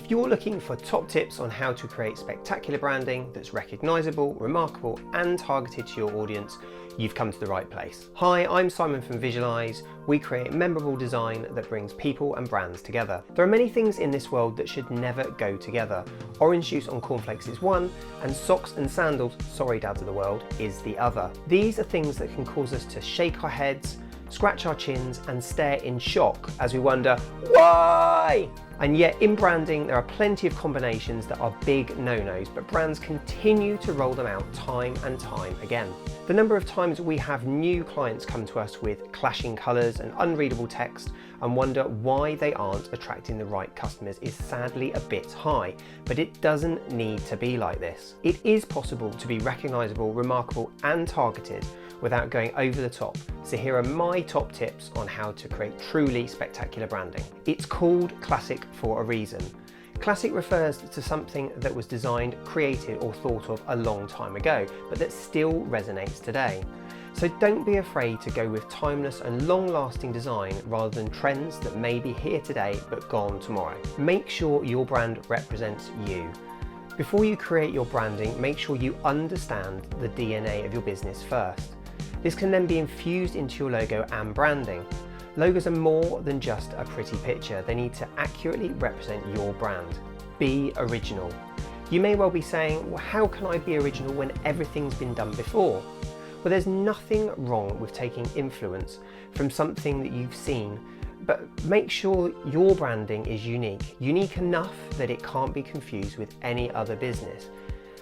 If you're looking for top tips on how to create spectacular branding that's recognisable, remarkable and targeted to your audience, you've come to the right place. Hi, I'm Simon from Visualise. We create memorable design that brings people and brands together. There are many things in this world that should never go together. Orange juice on cornflakes is one, and socks and sandals, sorry dads of the world, is the other. These are things that can cause us to shake our heads, scratch our chins and stare in shock as we wonder, why? And yet in branding there are plenty of combinations that are big no-nos, but brands continue to roll them out time and time again. The number of times we have new clients come to us with clashing colours and unreadable text and wonder why they aren't attracting the right customers is sadly a bit high, but it doesn't need to be like this. It is possible to be recognisable, remarkable and targeted without going over the top. So here are my top tips on how to create truly spectacular branding. It's called classic for a reason. Classic refers to something that was designed, created or thought of a long time ago, but that still resonates today. So don't be afraid to go with timeless and long-lasting design rather than trends that may be here today but gone tomorrow. Make sure your brand represents you. Before you create your branding, make sure you understand the DNA of your business first. This can then be infused into your logo and branding. Logos are more than just a pretty picture. They need to accurately represent your brand. Be original. You may well be saying, well, how can I be original when everything's been done before? Well, there's nothing wrong with taking influence from something that you've seen, but make sure your branding is unique. Unique enough that it can't be confused with any other business.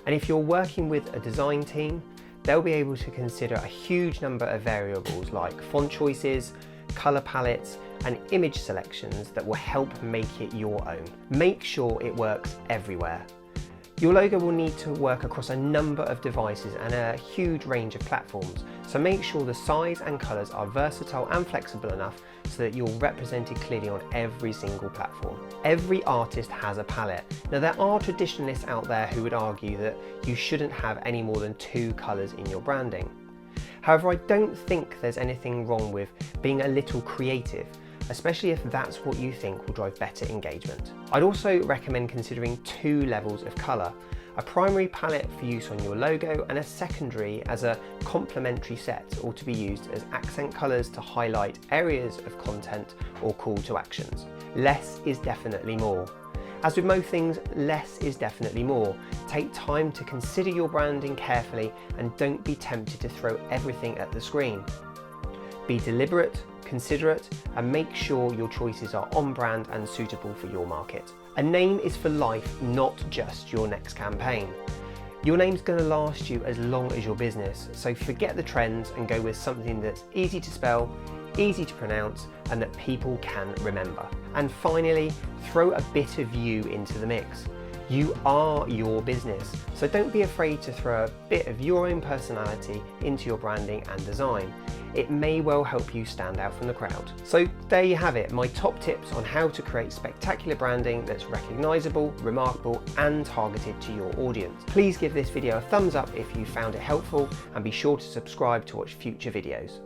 And if you're working with a design team, they'll be able to consider a huge number of variables like font choices, colour palettes and image selections that will help make it your own. Make sure it works everywhere. Your logo will need to work across a number of devices and a huge range of platforms, so make sure the size and colours are versatile and flexible enough so that you're represented clearly on every single platform. Every artist has a palette. Now there are traditionalists out there who would argue that you shouldn't have any more than 2 colours in your branding. However, I don't think there's anything wrong with being a little creative, especially if that's what you think will drive better engagement. I'd also recommend considering 2 levels of colour, a primary palette for use on your logo and a secondary as a complementary set, or to be used as accent colours to highlight areas of content or call to actions. Less is definitely more. As with most things, less is definitely more. Take time to consider your branding carefully and don't be tempted to throw everything at the screen. Be deliberate, considerate, and make sure your choices are on brand and suitable for your market. A name is for life, not just your next campaign. Your name's going to last you as long as your business, so forget the trends and go with something that's easy to spell, easy to pronounce, and that people can remember. And finally, throw a bit of you into the mix. You are your business, so don't be afraid to throw a bit of your own personality into your branding and design. It may well help you stand out from the crowd. So there you have it, my top tips on how to create spectacular branding that's recognisable, remarkable and targeted to your audience. Please give this video a thumbs up if you found it helpful and be sure to subscribe to watch future videos.